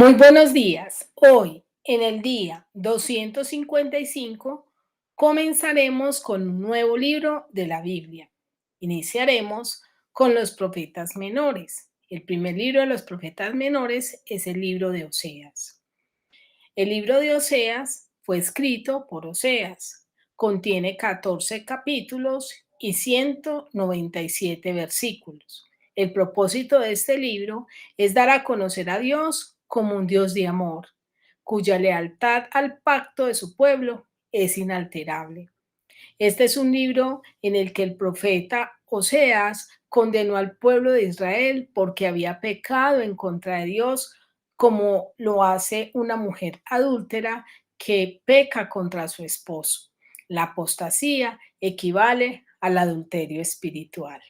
Muy buenos días. Hoy, en el día 255, comenzaremos con un nuevo libro de la Biblia. Iniciaremos con los profetas menores. El primer libro de los profetas menores es el libro de Oseas. El libro de Oseas fue escrito por Oseas. Contiene 14 capítulos y 197 versículos. El propósito de este libro es dar a conocer a Dios como un Dios de amor, cuya lealtad al pacto de su pueblo es inalterable. Este es un libro en el que el profeta Oseas condenó al pueblo de Israel porque había pecado en contra de Dios, como lo hace una mujer adúltera que peca contra su esposo. La apostasía equivale al adulterio espiritual.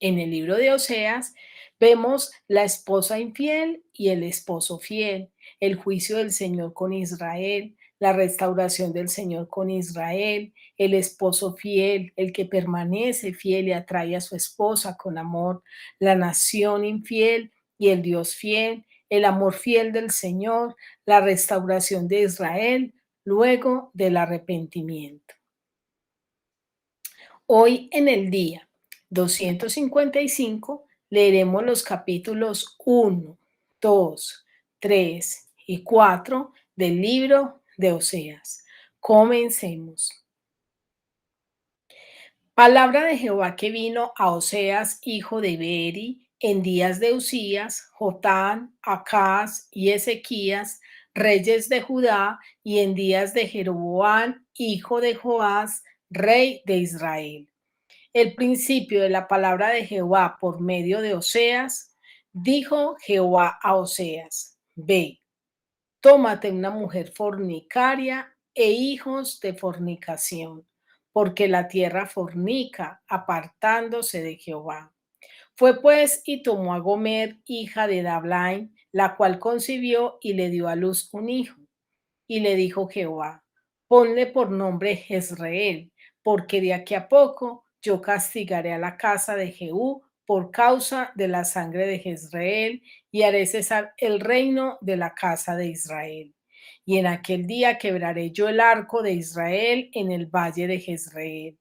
En el libro de Oseas vemos la esposa infiel y el esposo fiel, el juicio del Señor con Israel, la restauración del Señor con Israel, el esposo fiel, el que permanece fiel y atrae a su esposa con amor, la nación infiel y el Dios fiel, el amor fiel del Señor, la restauración de Israel luego del arrepentimiento. Hoy en el día 255 leeremos los capítulos 1, 2, 3 y 4 del libro de Oseas. Comencemos. Palabra de Jehová que vino a Oseas, hijo de Beeri, en días de Usías, Jotán, Acaz y Ezequías, reyes de Judá, y en días de Jeroboam, hijo de Joás, rey de Israel. El principio de la palabra de Jehová por medio de Oseas, dijo Jehová a Oseas: Ve, tómate una mujer fornicaria e hijos de fornicación, porque la tierra fornica, apartándose de Jehová. Fue pues y tomó a Gomer, hija de Dablaim, la cual concibió y le dio a luz un hijo. Y le dijo Jehová: Ponle por nombre Jezreel, porque de aquí a poco yo castigaré a la casa de Jehú por causa de la sangre de Jezreel, y haré cesar el reino de la casa de Israel. Y en aquel día quebraré yo el arco de Israel en el valle de Jezreel.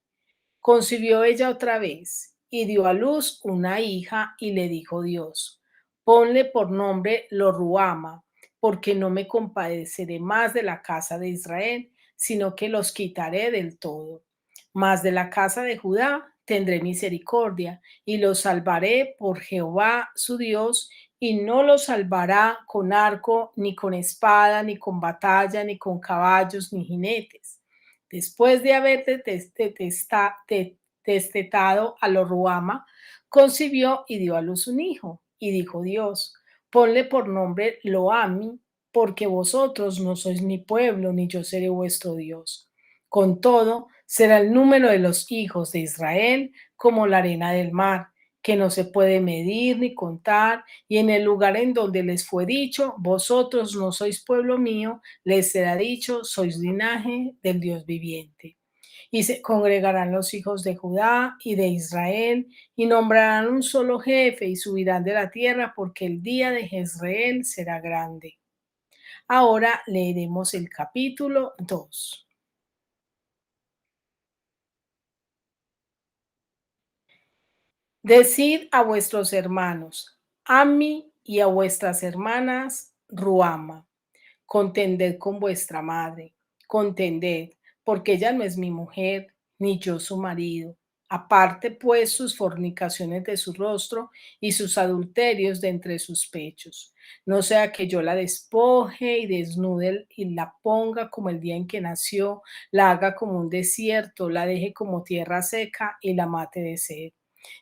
Concibió ella otra vez y dio a luz una hija, y le dijo Dios: Ponle por nombre Loruama, porque no me compadeceré más de la casa de Israel, sino que los quitaré del todo. Mas de la casa de Judá tendré misericordia, y los salvaré por Jehová su Dios, y no los salvará con arco, ni con espada, ni con batalla, ni con caballos, ni jinetes. Después de haber destetado a Loruama, concibió y dio a luz un hijo. Y dijo Dios: Ponle por nombre Loami, porque vosotros no sois mi pueblo, ni yo seré vuestro Dios. Con todo, será el número de los hijos de Israel como la arena del mar, que no se puede medir ni contar, y en el lugar en donde les fue dicho: Vosotros no sois pueblo mío, les será dicho: Sois linaje del Dios viviente. Y se congregarán los hijos de Judá y de Israel, y nombrarán un solo jefe, y subirán de la tierra, porque el día de Jezreel será grande. Ahora leeremos el capítulo 2. Decid a vuestros hermanos, Ami, y a vuestras hermanas, Ruama: Contended con vuestra madre, contended, porque ella no es mi mujer, ni yo su marido. Aparte pues sus fornicaciones de su rostro y sus adulterios de entre sus pechos. No sea que yo la despoje y desnude y la ponga como el día en que nació, la haga como un desierto, la deje como tierra seca y la mate de sed.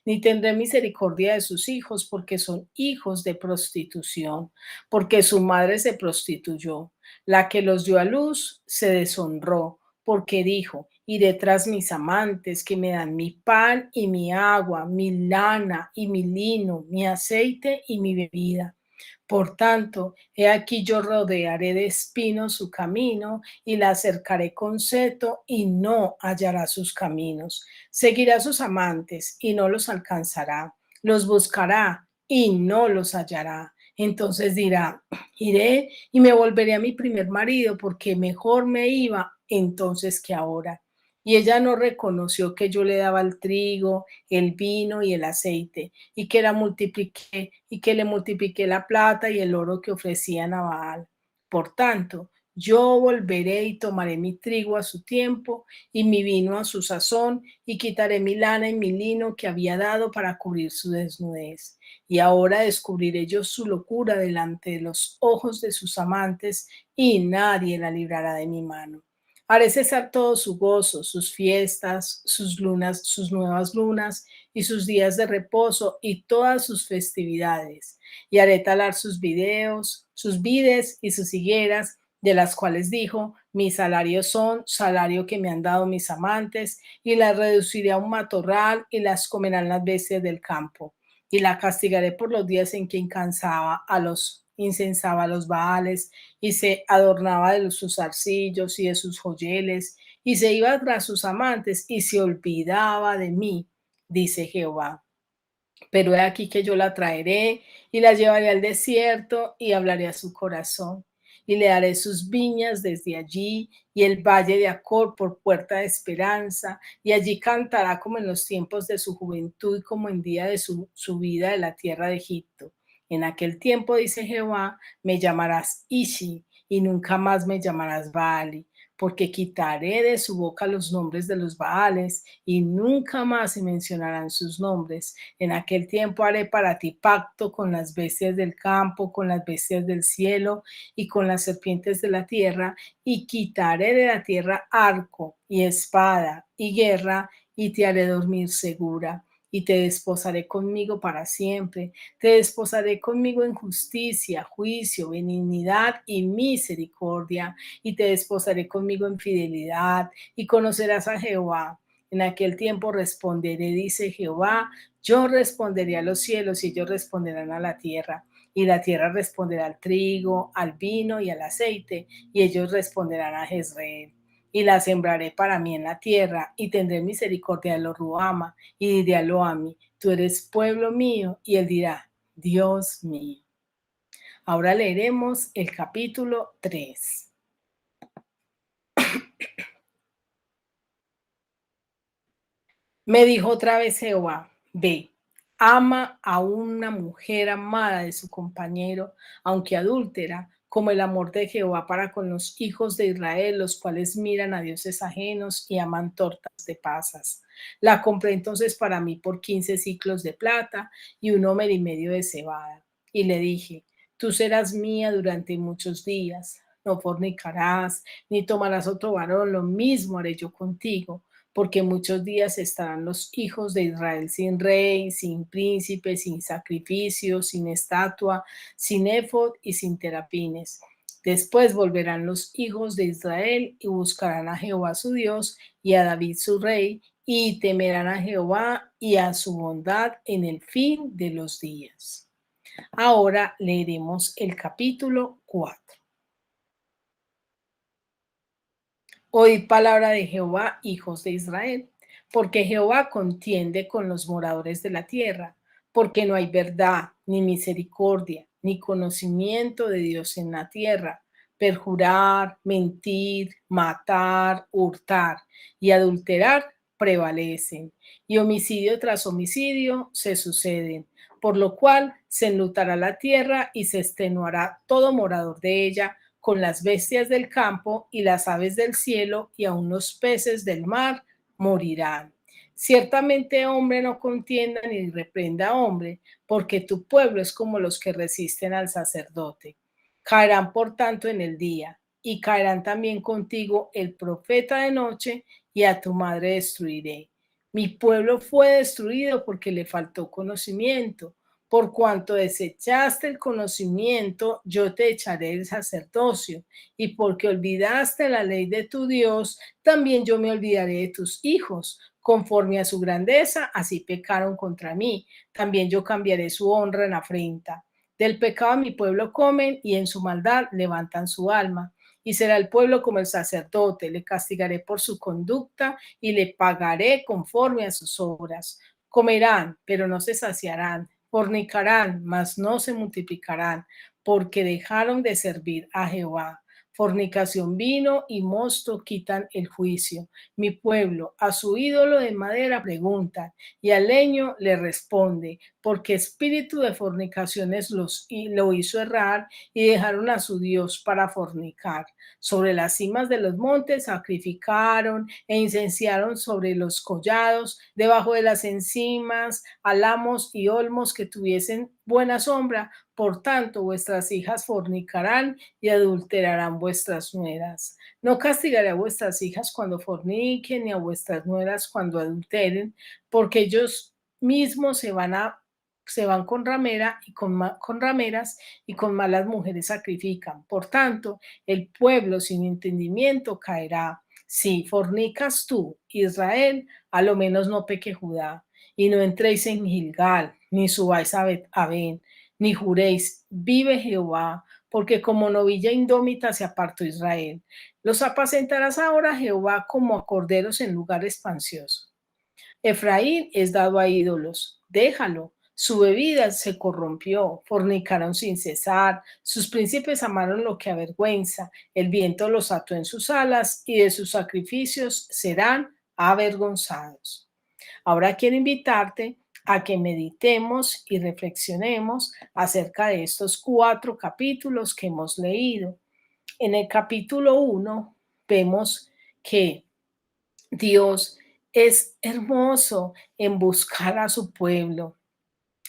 Ni tendré misericordia de sus hijos, porque son hijos de prostitución, porque su madre se prostituyó. La que los dio a luz se deshonró, porque dijo: Iré tras mis amantes, que me dan mi pan y mi agua, mi lana y mi lino, mi aceite y mi bebida. Por tanto, he aquí yo rodearé de espinos su camino, y la cercaré con seto, y no hallará sus caminos. Seguirá sus amantes y no los alcanzará. Los buscará y no los hallará. Entonces dirá, iré y me volveré a mi primer marido porque mejor me iba entonces que ahora. Y ella no reconoció que yo le daba el trigo, el vino y el aceite, y que la multipliqué, y que le multipliqué la plata y el oro que ofrecían a Baal. Por tanto, yo volveré y tomaré mi trigo a su tiempo y mi vino a su sazón, y quitaré mi lana y mi lino que había dado para cubrir su desnudez. Y ahora descubriré yo su locura delante de los ojos de sus amantes, y nadie la librará de mi mano. Haré cesar todo su gozo, sus fiestas, sus lunas, sus nuevas lunas y sus días de reposo y todas sus festividades. Y haré talar sus videos, sus vides y sus higueras, de las cuales dijo, mi salario son salario que me han dado mis amantes, y las reduciré a un matorral y las comerán las bestias del campo. Y la castigaré por los días en que incensaba a los Baales, y se adornaba de sus arcillos y de sus joyeles, y se iba tras sus amantes y se olvidaba de mí, dice Jehová. Pero he aquí que yo la traeré y la llevaré al desierto y hablaré a su corazón. Y le daré sus viñas desde allí y el valle de Acor por puerta de esperanza. Y allí cantará como en los tiempos de su juventud y como en día de su subida de la tierra de Egipto. En aquel tiempo, dice Jehová, me llamarás Ishi y nunca más me llamarás Baali, porque quitaré de su boca los nombres de los Baales y nunca más se mencionarán sus nombres. En aquel tiempo haré para ti pacto con las bestias del campo, con las bestias del cielo y con las serpientes de la tierra, y quitaré de la tierra arco y espada y guerra, y te haré dormir segura. Y te desposaré conmigo para siempre. Te desposaré conmigo en justicia, juicio, benignidad y misericordia. Y te desposaré conmigo en fidelidad. Y conocerás a Jehová. En aquel tiempo responderé, dice Jehová, yo responderé a los cielos y ellos responderán a la tierra. Y la tierra responderá al trigo, al vino y al aceite, y ellos responderán a Jezreel. Y la sembraré para mí en la tierra, y tendré misericordia de lo Ruama, y diré a Loami, tú eres pueblo mío, y él dirá, Dios mío. Ahora leeremos el capítulo 3. Me dijo otra vez Jehová, ve, ama a una mujer amada de su compañero, aunque adúltera, como el amor de Jehová para con los hijos de Israel, los cuales miran a dioses ajenos y aman tortas de pasas. La compré entonces para mí por 15 ciclos de plata y un homer y medio de cebada. Y le dije, tú serás mía durante muchos días, no fornicarás, ni tomarás otro varón, lo mismo haré yo contigo, porque muchos días estarán los hijos de Israel sin rey, sin príncipe, sin sacrificio, sin estatua, sin efod y sin terapines. Después volverán los hijos de Israel y buscarán a Jehová su Dios y a David su rey, y temerán a Jehová y a su bondad en el fin de los días. Ahora leeremos el capítulo 4. Oíd palabra de Jehová, hijos de Israel, porque Jehová contiende con los moradores de la tierra, porque no hay verdad, ni misericordia, ni conocimiento de Dios en la tierra. Perjurar, mentir, matar, hurtar y adulterar prevalecen, y homicidio tras homicidio se suceden, por lo cual se enlutará la tierra y se extenuará todo morador de ella con las bestias del campo y las aves del cielo, y aun los peces del mar morirán. Ciertamente hombre no contienda ni reprenda a hombre, porque tu pueblo es como los que resisten al sacerdote. Caerán por tanto en el día, y caerán también contigo el profeta de noche, y a tu madre destruiré. Mi pueblo fue destruido porque le faltó conocimiento. Por cuanto desechaste el conocimiento, yo te echaré el sacerdocio, y porque olvidaste la ley de tu Dios, también yo me olvidaré de tus hijos. Conforme a su grandeza, así pecaron contra mí. También yo cambiaré su honra en afrenta. Del pecado mi pueblo comen, y en su maldad levantan su alma. Y será el pueblo como el sacerdote, le castigaré por su conducta y le pagaré conforme a sus obras. Comerán, pero no se saciarán, Fornicarán, mas no se multiplicarán, porque dejaron de servir a Jehová. Fornicación, vino y mosto quitan el juicio. Mi pueblo a su ídolo de madera pregunta, y al leño le responde, porque espíritu de fornicaciones lo hizo errar y dejaron a su Dios para fornicar. Sobre las cimas de los montes sacrificaron e incenciaron sobre los collados, debajo de las encimas, álamos y olmos que tuviesen buena sombra. Por tanto, vuestras hijas fornicarán y adulterarán vuestras nueras. No castigaré a vuestras hijas cuando forniquen, ni a vuestras nueras cuando adulteren, porque ellos mismos se van con ramera y con rameras y con malas mujeres sacrifican. Por tanto, el pueblo sin entendimiento caerá. Si fornicas tú, Israel, a lo menos no peque Judá, y no entréis en Gilgal, ni subáis a Bet-Aven, ni juréis, vive Jehová, porque como novilla indómita se apartó Israel. Los apacentarás ahora Jehová como a corderos en lugar espancioso. Efraín es dado a ídolos, déjalo. Su bebida se corrompió, fornicaron sin cesar, sus príncipes amaron lo que avergüenza, el viento los ató en sus alas y de sus sacrificios serán avergonzados. Ahora quiero invitarte a que meditemos y reflexionemos acerca de estos 4 capítulos que hemos leído. En el capítulo 1 vemos que Dios es hermoso en buscar a su pueblo.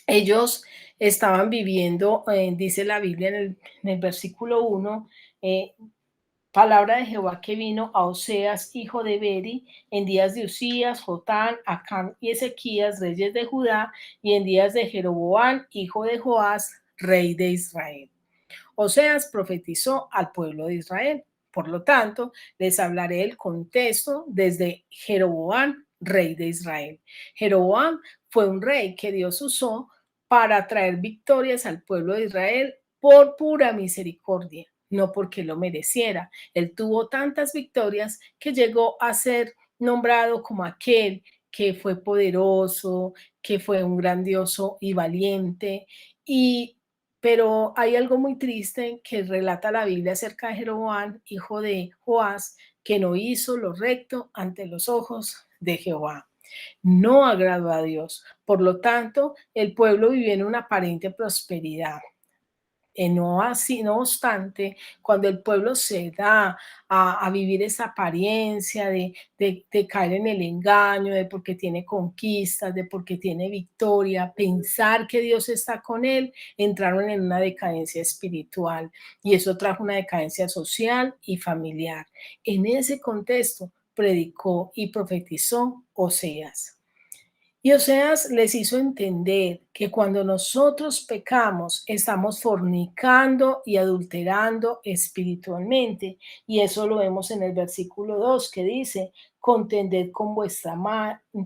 Ellos estaban viviendo, dice la Biblia en el versículo 1, palabra de Jehová que vino a Oseas, hijo de Beri, en días de Usías, Jotán, Acán y Ezequías, reyes de Judá, y en días de Jeroboam, hijo de Joás, rey de Israel. Oseas profetizó al pueblo de Israel. Por lo tanto, les hablaré del contexto desde Jeroboam, rey de Israel. Jeroboam fue un rey que Dios usó para traer victorias al pueblo de Israel por pura misericordia, no porque lo mereciera. Él tuvo tantas victorias que llegó a ser nombrado como aquel que fue poderoso, que fue un grandioso y valiente. Y pero hay algo muy triste que relata la Biblia acerca de Jeroboam, hijo de Joás, que no hizo lo recto ante los ojos de Jehová. No agradó a Dios. Por lo tanto, el pueblo vivió en una aparente prosperidad. No así, no obstante, cuando el pueblo se da a vivir esa apariencia de caer en el engaño, de porque tiene conquistas, de porque tiene victoria, pensar que Dios está con él, entraron en una decadencia espiritual y eso trajo una decadencia social y familiar. En ese contexto predicó y profetizó Oseas. Y Oseas les hizo entender que cuando nosotros pecamos, estamos fornicando y adulterando espiritualmente. Y eso lo vemos en el versículo 2 que dice, contended con vuestra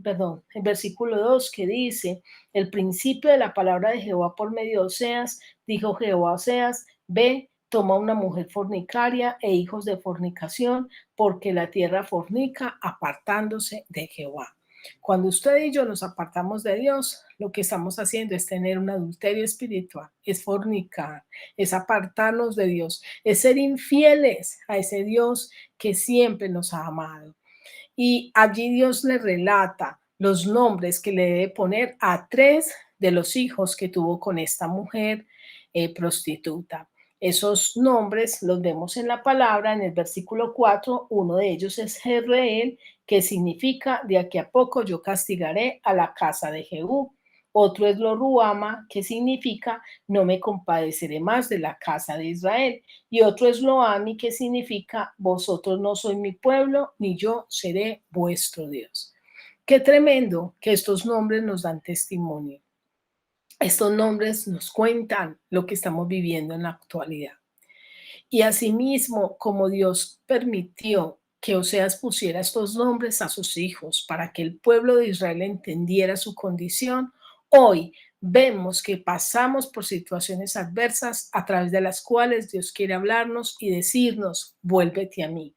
perdón, el versículo 2 que dice, el principio de la palabra de Jehová por medio de Oseas, dijo Jehová a Oseas, ve, toma una mujer fornicaria e hijos de fornicación, porque la tierra fornica apartándose de Jehová. Cuando usted y yo nos apartamos de Dios, lo que estamos haciendo es tener un adulterio espiritual, es fornicar, es apartarnos de Dios, es ser infieles a ese Dios que siempre nos ha amado. Y allí Dios le relata los nombres que le debe poner a 3 de los hijos que tuvo con esta mujer prostituta. Esos nombres los vemos en la palabra, en el versículo 4. Uno de ellos es Jezreel, que significa de aquí a poco yo castigaré a la casa de Jehú. Otro es Loruama, que significa no me compadeceré más de la casa de Israel. Y otro es Loami, que significa vosotros no sois mi pueblo, ni yo seré vuestro Dios. Qué tremendo que estos nombres nos dan testimonio. Estos nombres nos cuentan lo que estamos viviendo en la actualidad. Y asimismo, como Dios permitió que Oseas pusiera estos nombres a sus hijos para que el pueblo de Israel entendiera su condición, hoy vemos que pasamos por situaciones adversas a través de las cuales Dios quiere hablarnos y decirnos, vuélvete a mí.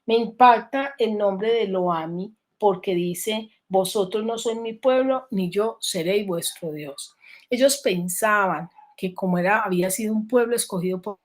Me impacta el nombre de Loami porque dice, vosotros no sois mi pueblo, ni yo seré vuestro Dios. Ellos pensaban que como había sido un pueblo escogido por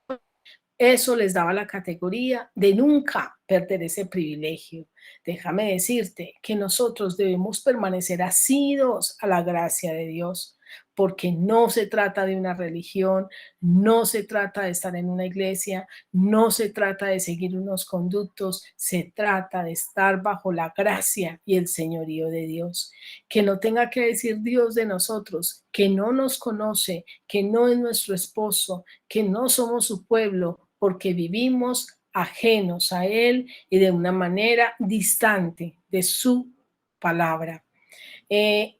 eso les daba la categoría de nunca perder ese privilegio. Déjame decirte que nosotros debemos permanecer asidos a la gracia de Dios, porque no se trata de una religión, no se trata de estar en una iglesia, no se trata de seguir unos conductos, se trata de estar bajo la gracia y el señorío de Dios. Que no tenga que decir Dios de nosotros, que no nos conoce, que no es nuestro esposo, que no somos su pueblo, porque vivimos ajenos a Él y de una manera distante de su palabra. Eh,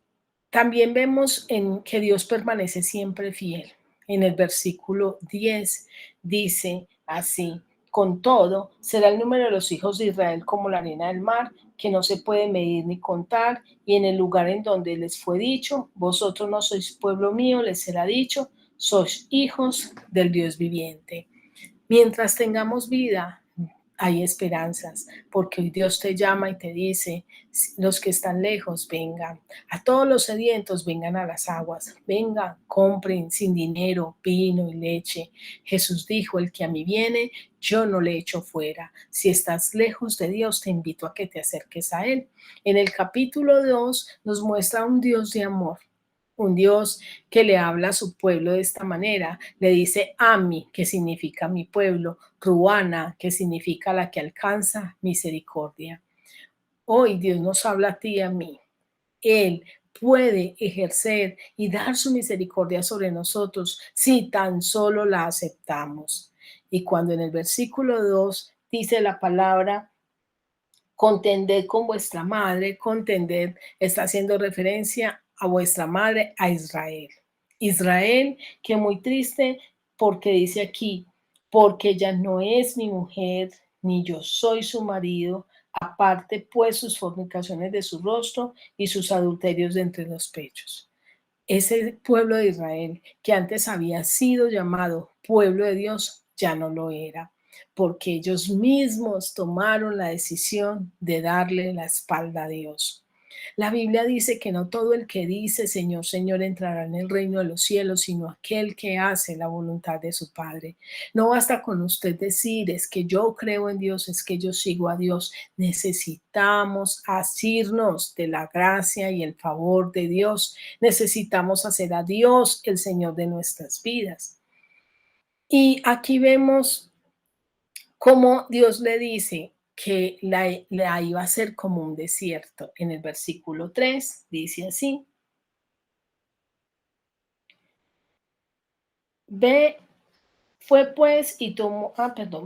También vemos en que Dios permanece siempre fiel. En el versículo 10 dice así: con todo, será el número de los hijos de Israel como la arena del mar, que no se puede medir ni contar, y en el lugar en donde les fue dicho, vosotros no sois pueblo mío, les será dicho, sois hijos del Dios viviente. Mientras tengamos vida, hay esperanzas, porque hoy Dios te llama y te dice, los que están lejos, vengan. A todos los sedientos, vengan a las aguas. Vengan, compren sin dinero vino y leche. Jesús dijo, el que a mí viene, yo no le echo fuera. Si estás lejos de Dios, te invito a que te acerques a Él. En el capítulo 2 nos muestra un Dios de amor. Un Dios que le habla a su pueblo de esta manera. Le dice Ami, que significa mi pueblo, Ruana, que significa la que alcanza misericordia. Hoy Dios nos habla a ti y a mí. Él puede ejercer y dar su misericordia sobre nosotros si tan solo la aceptamos. Y cuando en el versículo 2 dice la palabra, contended con vuestra madre, contended está haciendo referencia a vuestra madre, a Israel. Israel, que muy triste porque dice aquí, porque ella no es mi mujer, ni yo soy su marido, aparte pues sus fornicaciones de su rostro y sus adulterios de entre los pechos. Ese pueblo de Israel, que antes había sido llamado pueblo de Dios, ya no lo era, porque ellos mismos tomaron la decisión de darle la espalda a Dios. La Biblia dice que no todo el que dice Señor, Señor entrará en el reino de los cielos, sino aquel que hace la voluntad de su Padre. No basta con usted decir, es que yo creo en Dios, es que yo sigo a Dios. Necesitamos asirnos de la gracia y el favor de Dios. Necesitamos hacer a Dios el Señor de nuestras vidas. Y aquí vemos cómo Dios le dice que la iba a hacer como un desierto. En el versículo 3 dice así, ve, fue pues y tomó,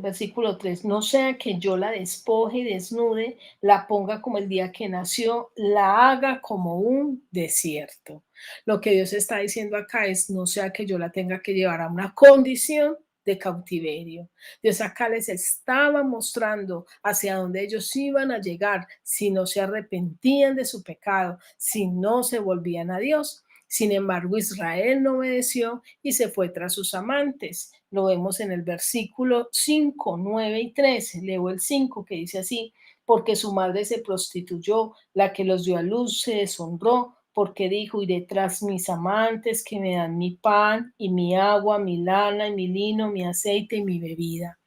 versículo 3, no sea que yo la despoje y desnude, la ponga como el día que nació, la haga como un desierto. Lo que Dios está diciendo acá es, no sea que yo la tenga que llevar a una condición de cautiverio. Dios acá les estaba mostrando hacia dónde ellos iban a llegar si no se arrepentían de su pecado, si no se volvían a Dios. Sin embargo, Israel no obedeció y se fue tras sus amantes. Lo vemos en el versículo 5, 9 y 13. Leo el 5 que dice así, porque su madre se prostituyó, la que los dio a luz se deshonró, porque dijo, iré tras mis amantes que me dan mi pan y mi agua, mi lana y mi lino, mi aceite y mi bebida.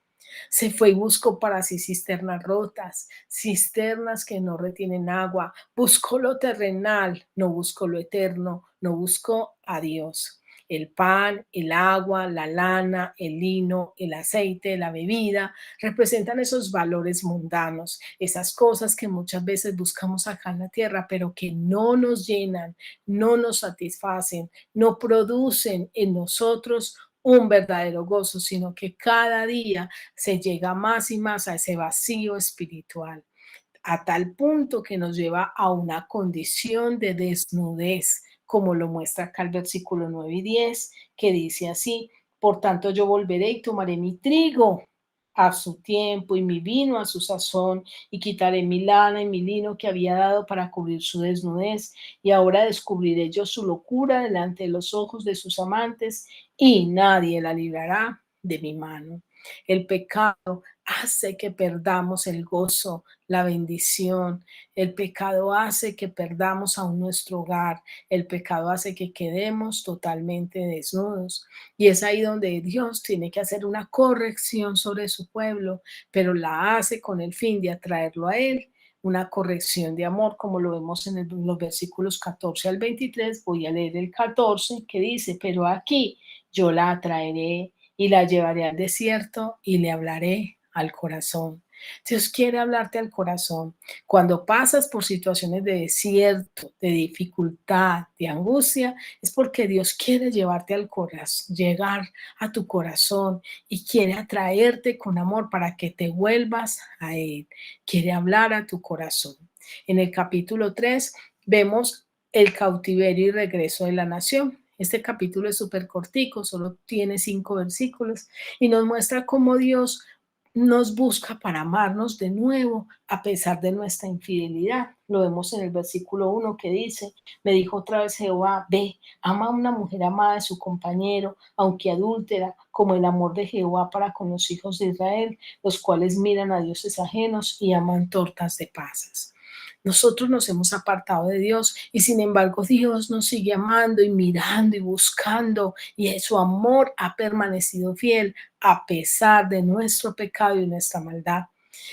Se fue y buscó para sí cisternas rotas, cisternas que no retienen agua. Buscó lo terrenal, no buscó lo eterno, no buscó a Dios. El pan, el agua, la lana, el lino, el aceite, la bebida, representan esos valores mundanos, esas cosas que muchas veces buscamos acá en la tierra, pero que no nos llenan, no nos satisfacen, no producen en nosotros un verdadero gozo, sino que cada día se llega más y más a ese vacío espiritual, a tal punto que nos lleva a una condición de desnudez, como lo muestra acá el versículo 9 y 10, que dice así, por tanto yo volveré y tomaré mi trigo a su tiempo y mi vino a su sazón y quitaré mi lana y mi lino que había dado para cubrir su desnudez y ahora descubriré yo su locura delante de los ojos de sus amantes y nadie la librará de mi mano. El pecado hace que perdamos el gozo, la bendición. El pecado hace que perdamos aún nuestro hogar. El pecado hace que quedemos totalmente desnudos. Y es ahí donde Dios tiene que hacer una corrección sobre su pueblo, pero la hace con el fin de atraerlo a Él. Una corrección de amor, como lo vemos en los versículos 14 al 23. Voy a leer el 14 que dice, pero aquí yo la atraeré y la llevaré al desierto y le hablaré al corazón. Dios quiere hablarte al corazón. Cuando pasas por situaciones de desierto, de dificultad, de angustia, es porque Dios quiere llevarte al corazón, llegar a tu corazón y quiere atraerte con amor para que te vuelvas a Él. Quiere hablar a tu corazón. En el capítulo 3 vemos el cautiverio y regreso de la nación. Este capítulo es súper cortico, solo tiene 5 versículos y nos muestra cómo Dios nos busca para amarnos de nuevo a pesar de nuestra infidelidad. Lo vemos en el versículo 1 que dice, me dijo otra vez Jehová, ve, ama a una mujer amada de su compañero, aunque adúltera, como el amor de Jehová para con los hijos de Israel, los cuales miran a dioses ajenos y aman tortas de pasas. Nosotros nos hemos apartado de Dios y sin embargo Dios nos sigue amando y mirando y buscando y su amor ha permanecido fiel a pesar de nuestro pecado y nuestra maldad.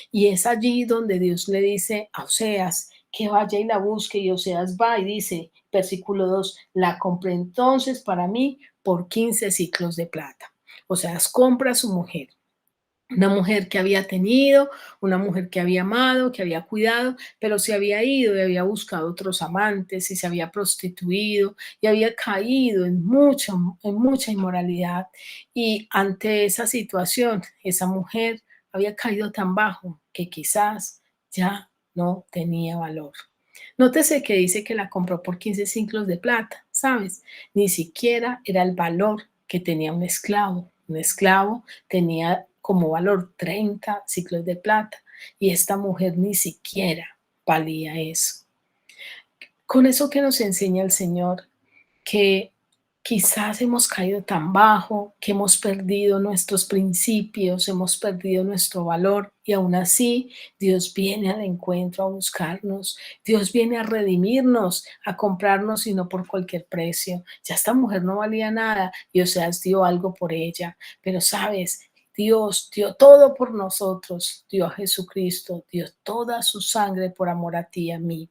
Y es allí donde Dios le dice a Oseas que vaya y la busque y Oseas va y dice, versículo 2, la compré entonces para mí por 15 ciclos de plata. Oseas compra a su mujer, una mujer que había tenido, una mujer que había amado, que había cuidado, pero se había ido y había buscado otros amantes y se había prostituido y había caído en mucha inmoralidad. Y ante esa situación, esa mujer había caído tan bajo que quizás ya no tenía valor. Nótese que dice que la compró por 15 ciclos de plata, ¿sabes? Ni siquiera era el valor que tenía un esclavo. Un esclavo tenía como valor 30 ciclos de plata y esta mujer ni siquiera valía eso. Con eso que nos enseña el Señor, que quizás hemos caído tan bajo, que hemos perdido nuestros principios, hemos perdido nuestro valor y aún así Dios viene al encuentro a buscarnos, Dios viene a redimirnos, a comprarnos y no por cualquier precio. Ya esta mujer no valía nada y Oseas dio algo por ella, pero sabes, Dios dio todo por nosotros, dio a Jesucristo, dio toda su sangre por amor a ti y a mí.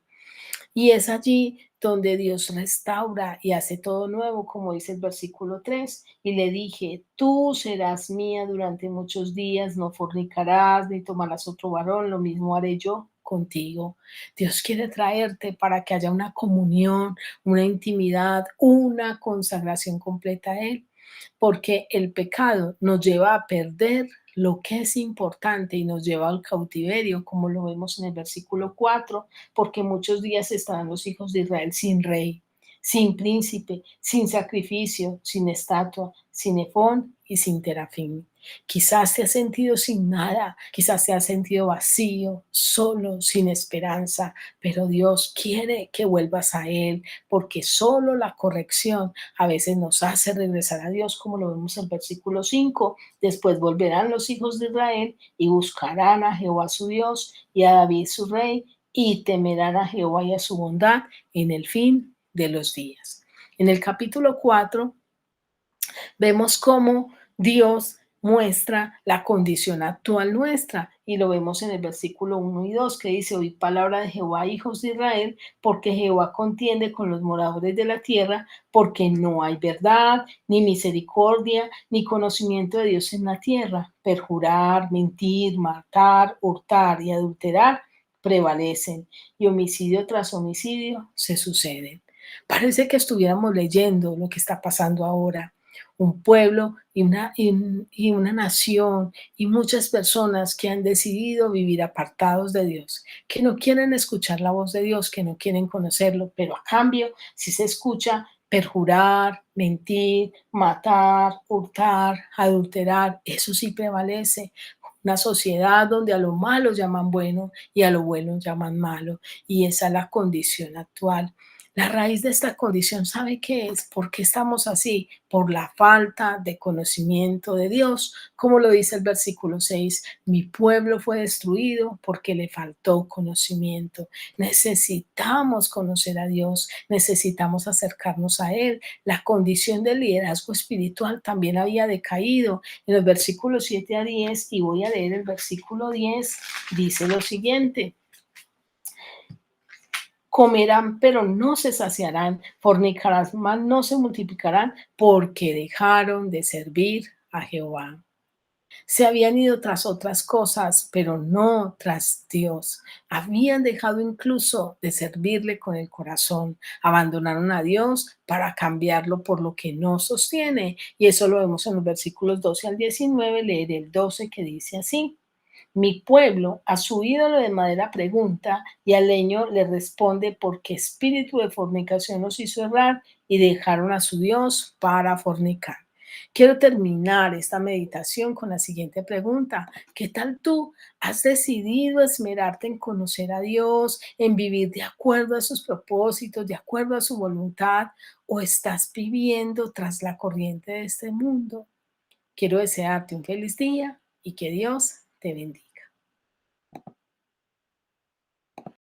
Y es allí donde Dios restaura y hace todo nuevo, como dice el versículo 3. Y le dije, tú serás mía durante muchos días, no fornicarás ni tomarás otro varón, lo mismo haré yo contigo. Dios quiere traerte para que haya una comunión, una intimidad, una consagración completa a Él, porque el pecado nos lleva a perder lo que es importante y nos lleva al cautiverio, como lo vemos en el versículo 4, porque muchos días estarán los hijos de Israel sin rey, sin príncipe, sin sacrificio, sin estatua, sin efón y sin terafín. Quizás te has sentido sin nada, quizás te has sentido vacío, solo, sin esperanza, pero Dios quiere que vuelvas a Él, porque solo la corrección a veces nos hace regresar a Dios, como lo vemos en el versículo 5. Después volverán los hijos de Israel y buscarán a Jehová su Dios y a David su rey y temerán a Jehová y a su bondad en el fin de los días. En el capítulo 4 vemos cómo Dios muestra la condición actual nuestra y lo vemos en el versículo 1 y 2 que dice, oíd palabra de Jehová, hijos de Israel, porque Jehová contiende con los moradores de la tierra, porque no hay verdad, ni misericordia, ni conocimiento de Dios en la tierra. Perjurar, mentir, matar, hurtar y adulterar prevalecen y homicidio tras homicidio se suceden. Parece que estuviéramos leyendo lo que está pasando ahora. Un pueblo y una nación y muchas personas que han decidido vivir apartados de Dios, que no quieren escuchar la voz de Dios, que no quieren conocerlo, pero a cambio, si se escucha perjurar, mentir, matar, hurtar, adulterar, eso sí prevalece. Una sociedad donde a lo malo llaman bueno y a lo bueno llaman malo, y esa es la condición actual. La raíz de esta condición, ¿sabe qué es? ¿Por qué estamos así? Por la falta de conocimiento de Dios. Como lo dice el versículo 6, mi pueblo fue destruido porque le faltó conocimiento. Necesitamos conocer a Dios, necesitamos acercarnos a Él. La condición del liderazgo espiritual también había decaído. En los versículos 7 a 10, y voy a leer el versículo 10, dice lo siguiente: comerán, pero no se saciarán, fornicarán, mas no se multiplicarán, porque dejaron de servir a Jehová. Se habían ido tras otras cosas, pero no tras Dios. Habían dejado incluso de servirle con el corazón. Abandonaron a Dios para cambiarlo por lo que no sostiene. Y eso lo vemos en los versículos 12 al 19. Leer el 12 que dice así: mi pueblo a su ídolo de madera pregunta, y al leño le responde, porque espíritu de fornicación los hizo errar y dejaron a su Dios para fornicar. Quiero terminar esta meditación con la siguiente pregunta: ¿qué tal tú? ¿Has decidido esmerarte en conocer a Dios, en vivir de acuerdo a sus propósitos, de acuerdo a su voluntad, o estás viviendo tras la corriente de este mundo? Quiero desearte un feliz día y que Dios te bendiga.